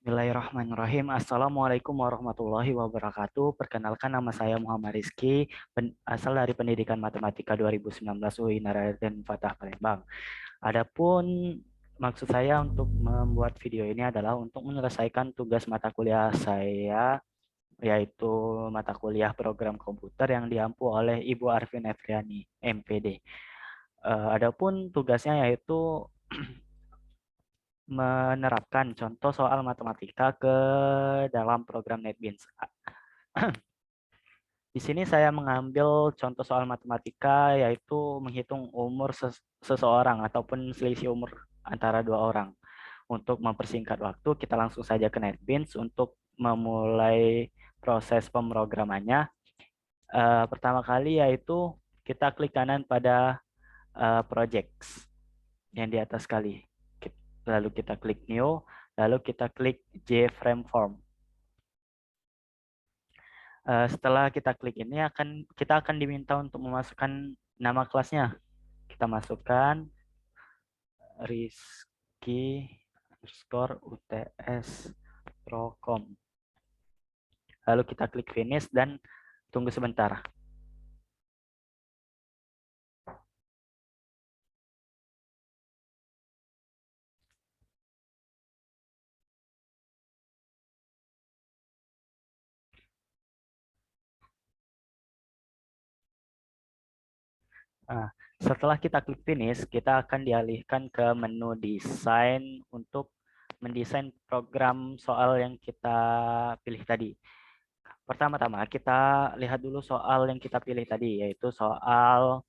Bismillahirrahmanirrahim. Assalamualaikum warahmatullahi wabarakatuh. Perkenalkan, nama saya Muhammad Rizky, asal dari Pendidikan Matematika 2019 UI Raden Fatah Palembang. Adapun maksud saya untuk membuat video ini adalah untuk menyelesaikan tugas mata kuliah saya, yaitu mata kuliah program komputer yang diampu oleh Ibu Arvin Efriani, MPD. Adapun tugasnya yaitu menerapkan contoh soal matematika ke dalam program NetBeans. Di sini saya mengambil contoh soal matematika yaitu menghitung umur seseorang ataupun selisih umur antara dua orang. Untuk mempersingkat waktu, kita langsung saja ke NetBeans untuk memulai proses pemrogramannya. Pertama kali yaitu kita klik kanan pada projects yang di atas kali. Lalu kita klik new, lalu kita klik JFrame Form. Setelah kita klik ini kita akan diminta untuk memasukkan nama kelasnya. Kita masukkan Rizky underscore UTS Procom. Lalu kita klik finish dan tunggu sebentar. Nah, setelah kita klik finish, kita akan dialihkan ke menu desain untuk mendesain program soal yang kita pilih tadi. Pertama-tama kita lihat dulu soal yang kita pilih tadi, yaitu soal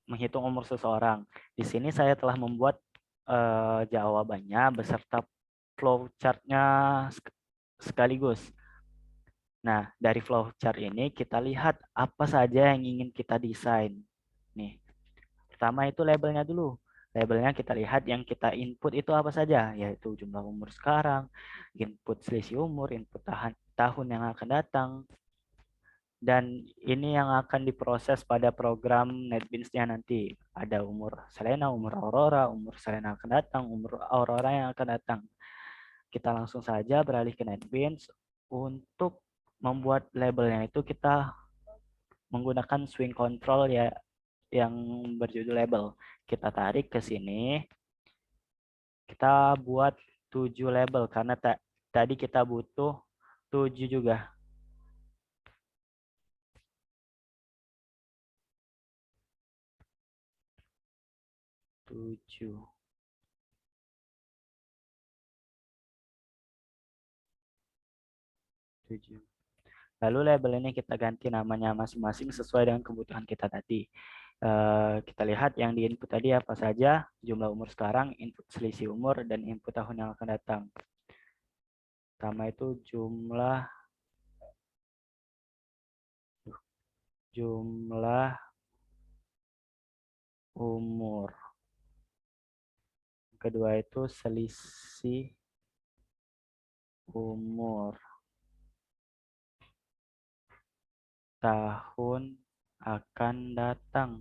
menghitung umur seseorang. Di sini saya telah membuat jawabannya beserta flowchart-nya sekaligus. Nah, dari flowchart ini kita lihat apa saja yang ingin kita desain. Nih, pertama itu labelnya dulu. Labelnya kita lihat yang kita input itu apa saja, yaitu jumlah umur sekarang, input selisih umur, input tahun yang akan datang, dan ini yang akan diproses pada program NetBeans-nya nanti. Ada umur Selena, umur Aurora, umur Selena akan datang, umur Aurora yang akan datang. Kita langsung saja beralih ke NetBeans. Untuk membuat labelnya itu kita menggunakan swing control ya yang berjudul label. Kita tarik ke sini. Kita buat 7 label karena tadi kita butuh 7 juga. 7. Lalu label ini kita ganti namanya masing-masing sesuai dengan kebutuhan kita tadi. Kita lihat yang di input tadi apa saja, jumlah umur sekarang, input selisih umur, dan input tahun yang akan datang. Pertama itu jumlah umur. Kedua itu selisih umur. Tahun akan datang.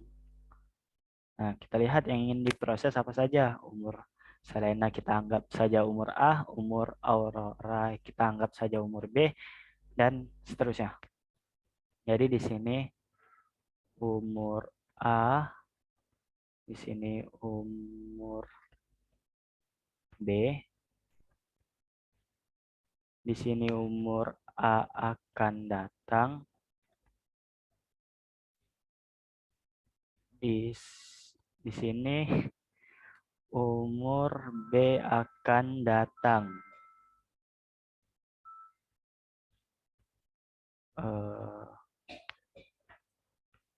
Nah, kita lihat yang ingin diproses apa saja. Umur Selena kita anggap saja umur A, umur Aurora kita anggap saja umur B, dan seterusnya. Jadi di sini umur A, di sini umur B, di sini umur A akan datang, di sini umur B akan datang.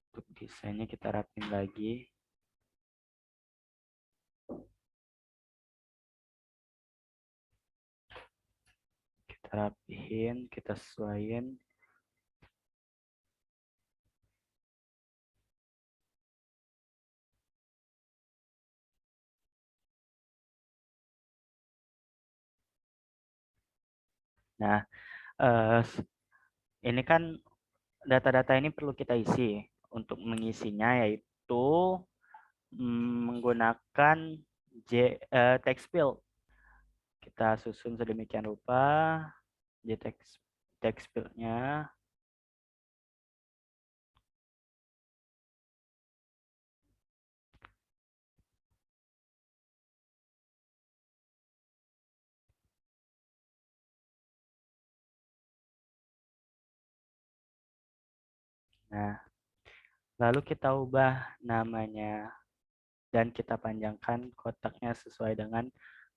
Untuk desainnya kita rapin lagi. Kita rapihin, kita sesuaiin. Nah, ini kan data-data ini perlu kita isi. Untuk mengisinya yaitu menggunakan text field. kita susun sedemikian rupa di text field-nya. Nah, lalu kita ubah namanya dan kita panjangkan kotaknya sesuai dengan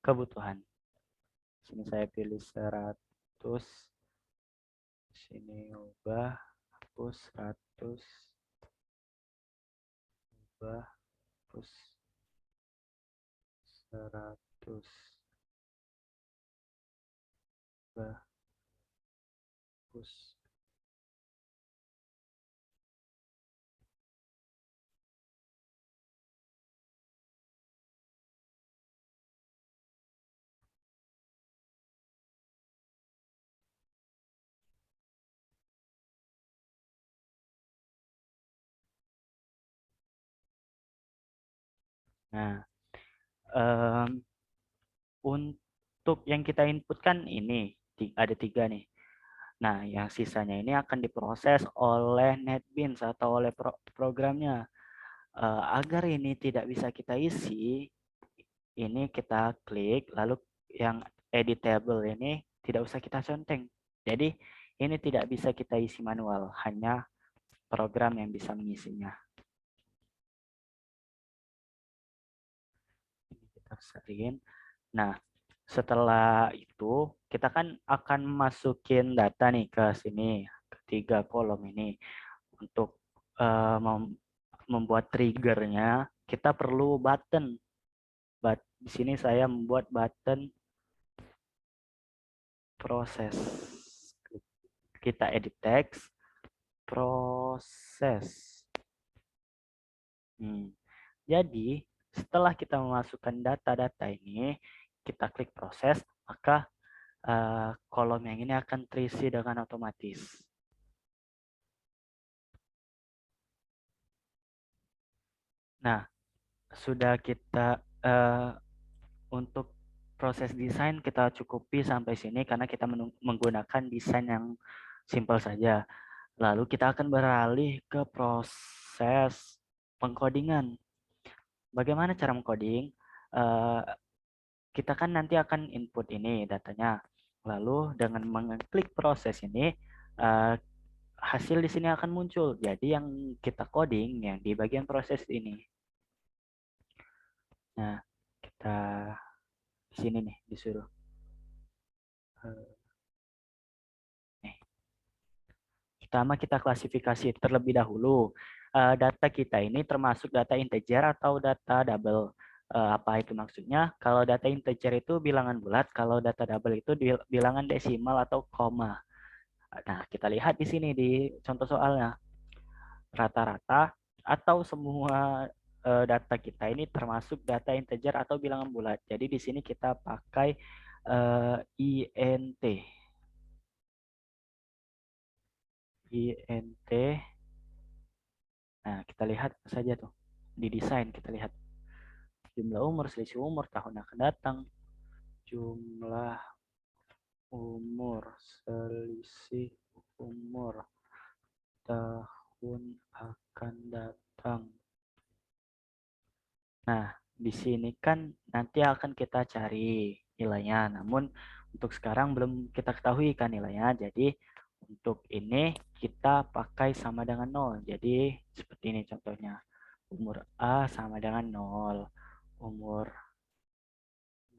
kebutuhan. Sini saya pilih 100. Sini ubah, hapus 100. Ubah, hapus 100. Ubah, hapus. Nah, untuk yang kita inputkan ini ada 3 nih. Nah, yang sisanya ini akan diproses oleh NetBeans atau oleh programnya. Agar ini tidak bisa kita isi, ini kita klik, lalu yang editable ini tidak usah kita conteng. Jadi, ini tidak bisa kita isi manual, hanya program yang bisa mengisinya. Ini kita besarin. Nah, setelah itu kita kan akan masukin data nih ke sini, ke 3 kolom ini. Untuk membuat triggernya, kita perlu button. Di sini saya membuat button proses. Kita edit text, proses. Jadi, setelah kita memasukkan data-data ini, kita klik proses, maka kolom yang ini akan terisi dengan otomatis. Nah, sudah kita untuk proses desain kita cukupi sampai sini karena kita menggunakan desain yang simpel saja. Lalu kita akan beralih ke proses pengkodingan. Bagaimana cara mengcoding? Kita kan nanti akan input ini datanya. Lalu dengan mengklik proses ini, hasil di sini akan muncul. Jadi yang kita coding yang di bagian proses ini. Nah, kita di sini nih disuruh. Nih. Pertama kita klasifikasi terlebih dahulu. Data kita ini termasuk data integer atau data double. Apa itu maksudnya? Kalau data integer itu bilangan bulat, kalau data double itu bilangan desimal atau koma. Nah, kita lihat di sini di contoh soalnya. Rata-rata atau semua data kita ini termasuk data integer atau bilangan bulat. Jadi di sini kita pakai int. int. Nah, kita lihat saja tuh. Di desain kita lihat. Jumlah umur, selisih umur, tahun akan datang. Jumlah umur, selisih umur, tahun akan datang. Nah, di sini kan nanti akan kita cari nilainya. Namun untuk sekarang belum kita ketahui kan nilainya. Jadi untuk ini kita pakai sama dengan 0. Jadi seperti ini contohnya. Umur A sama dengan 0. Umur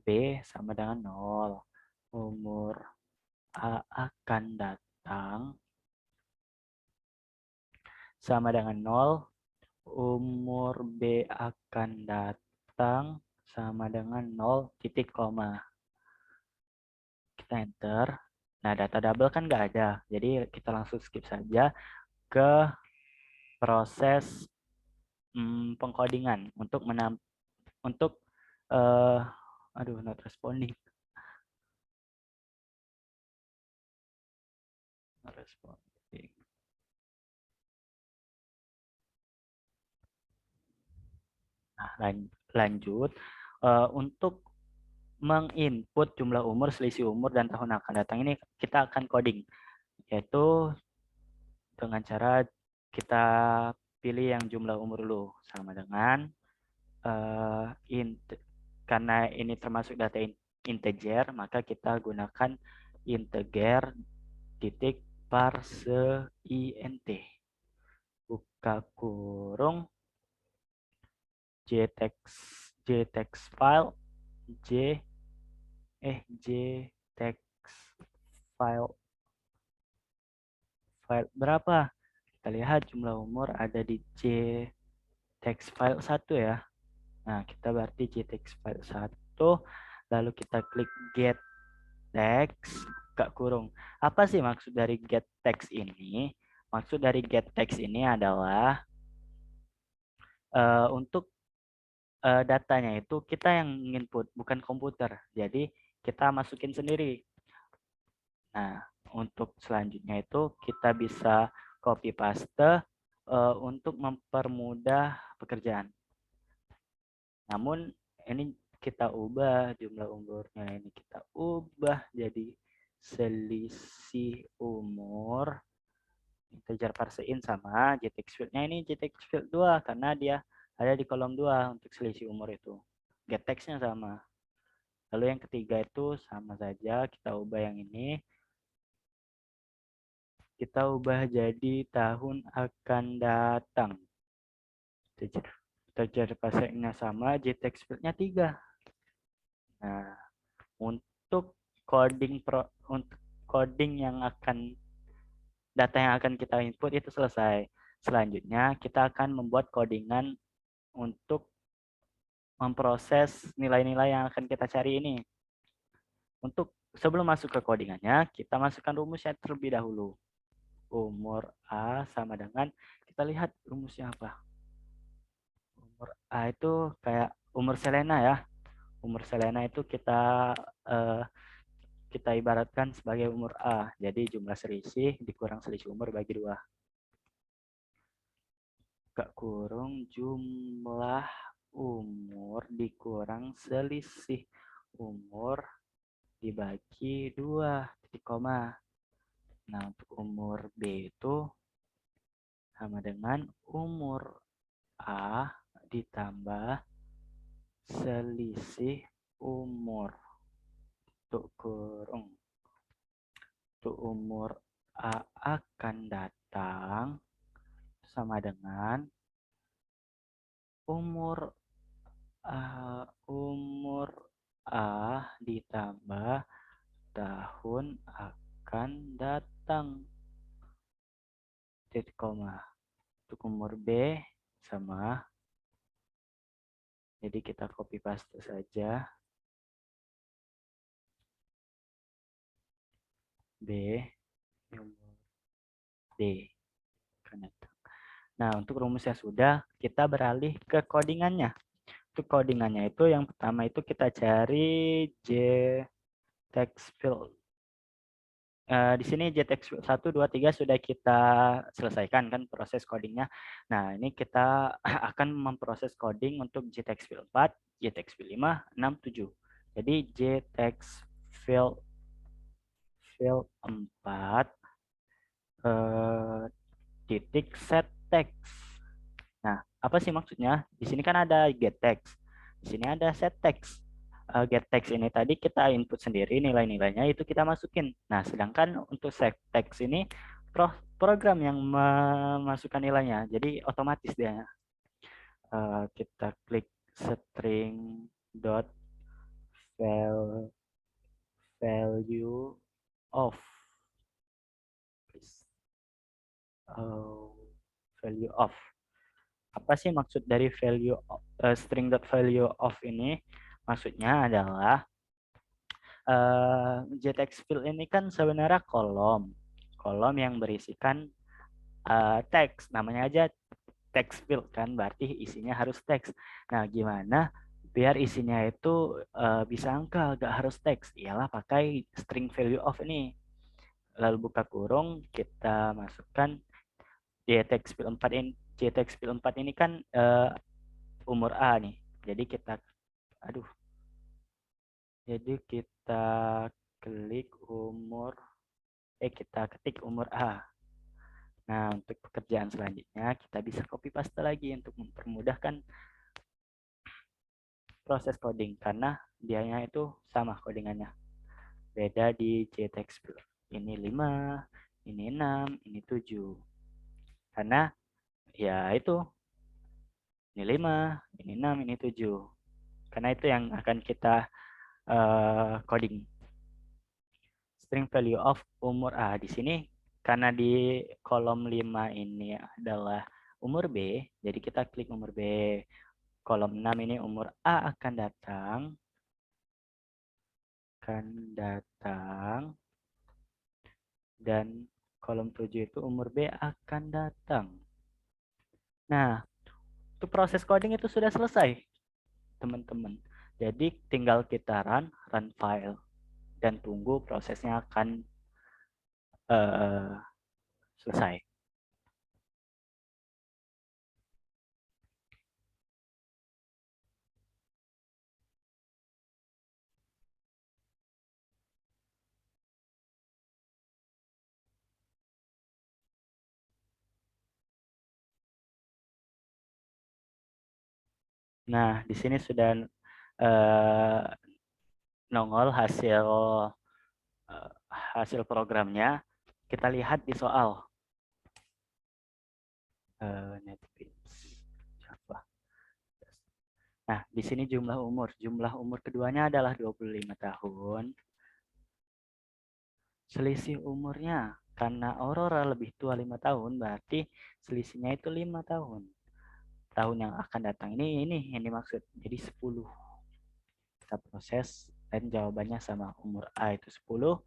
B sama dengan 0. Umur A akan datang sama dengan 0. Umur B akan datang sama dengan 0 titik koma. Kita enter. Nah, data double kan nggak ada. Jadi kita langsung skip saja ke proses pengkodingan untuk aduh, not responding. Not responding. Nah, lanjut. Untuk menginput jumlah umur, selisih umur, dan tahun akan datang ini kita akan coding, yaitu dengan cara kita pilih yang jumlah umur dulu sama dengan int, karena ini termasuk data integer, maka kita gunakan integer titik parse int, buka kurung jtext file jtext file berapa, kita lihat jumlah umur ada di jtext file 1 ya. Nah, kita berarti jtext file 1, lalu kita klik get text, buka kurung. Apa sih maksud dari get text ini? Maksud dari get text ini adalah untuk datanya itu kita yang input, bukan komputer. Jadi kita masukin sendiri. Nah, untuk selanjutnya itu kita bisa copy paste untuk mempermudah pekerjaan. Namun ini kita ubah jumlah umurnya, ini kita ubah jadi selisih umur integer parsein sama jtext field-nya ini jtext field 2 karena dia ada di kolom 2 untuk selisih umur itu. Get text-nya sama. Lalu yang ketiga itu sama saja, kita ubah yang ini. Kita ubah jadi tahun akan datang. Integer parsein-nya sama, jtext field-nya 3. Nah, untuk untuk coding yang akan data yang akan kita input itu selesai. Selanjutnya kita akan membuat codingan untuk memproses nilai-nilai yang akan kita cari ini. Untuk sebelum masuk ke codingannya, kita masukkan rumusnya terlebih dahulu. Umur A sama dengan, kita lihat rumusnya apa. Umur A itu kayak umur Selena ya. Umur Selena itu kita ibaratkan sebagai umur A. Jadi jumlah selisih dikurang selisih umur bagi 2. Buka kurung jumlah umur dikurang selisih umur dibagi 2, titik koma. Nah, untuk umur B itu sama dengan umur A ditambah selisih umur. Tutup kurung. Untuk umur A akan datang sama dengan umur umur A ditambah tahun akan datang. Titik koma. Untuk umur B sama. Jadi kita copy paste saja. B umur D. Nah, untuk rumusnya sudah, kita beralih ke codingannya. Untuk codingannya itu yang pertama itu kita cari jtext field. Di sini jtext field 1, 2, 3 sudah kita selesaikan kan proses codingnya. Nah, ini kita akan memproses coding untuk jtext field 4, jtext field 5, 6, 7. Jadi jtext field 4 titik set text. Nah, apa sih maksudnya? Di sini kan ada get text. Di sini ada set text. Get text ini tadi kita input sendiri nilai-nilainya itu kita masukin. Nah, sedangkan untuk set text ini program yang memasukkan nilainya. Jadi otomatis dia. Kita klik string dot value of value of. Apa sih maksud dari string dot value of ini? Maksudnya adalah jtext field ini kan sebenarnya kolom yang berisikan teks, namanya aja text field kan, berarti isinya harus teks. Nah, gimana biar isinya itu bisa angka, gak harus teks? Ialah pakai string value of ini. Lalu buka kurung, kita masukkan jtext field 4 ini. Jtext field 4 ini kan umur A nih. Jadi kita, aduh, Jadi kita klik umur, kita ketik umur A. Nah, untuk pekerjaan selanjutnya kita bisa copy paste lagi untuk mempermudahkan proses coding karena dianya itu sama codingannya. Beda di JText. Ini 5, ini 6, ini 7. Karena ya itu, ini 5, ini 6, ini 7. Karena itu yang akan kita coding. String value of umur A di sini karena di kolom 5 ini adalah umur B, jadi kita klik umur B. Kolom 6 ini umur A akan datang, dan kolom 7 itu umur B akan datang. Nah, untuk proses coding itu sudah selesai, teman-teman. Jadi tinggal kita run file, dan tunggu prosesnya akan selesai. Nah, di sini sudah uh, nongol hasil programnya. Kita lihat di soal NetBeans Java. Nah, di sini jumlah umur. Jumlah umur keduanya adalah 25 tahun. Selisih umurnya, karena Aurora lebih tua 5 tahun, berarti selisihnya itu 5 tahun. Tahun yang akan datang ini yang dimaksud. Jadi 10. Kita proses dan jawabannya sama. Umur A itu 10,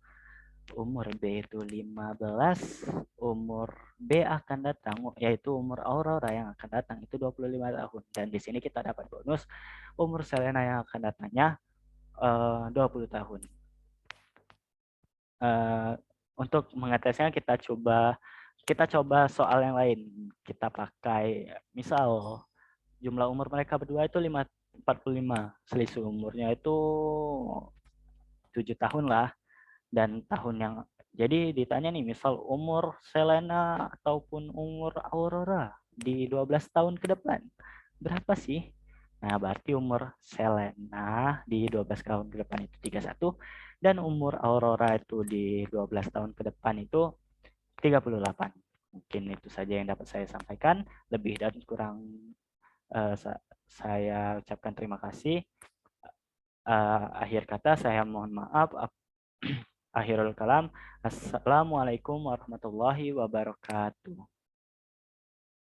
umur B itu 15, umur B akan datang, yaitu umur Aurora yang akan datang itu 25 tahun. Dan di sini kita dapat bonus umur Selena yang akan datangnya 20 tahun. Untuk mengatasinya kita coba soal yang lain. Kita pakai misal jumlah umur mereka berdua itu 45, selisih umurnya itu 7 tahun lah. Dan tahun yang jadi ditanya nih, misal umur Selena ataupun umur Aurora di 12 tahun ke depan berapa sih? Nah, berarti umur Selena di 12 tahun ke depan itu 31, dan umur Aurora itu di 12 tahun ke depan itu 38. Mungkin itu saja yang dapat saya sampaikan. Lebih dan kurang saya ucapkan terima kasih. Akhir kata saya mohon maaf. Akhirul kalam. Assalamualaikum warahmatullahi wabarakatuh.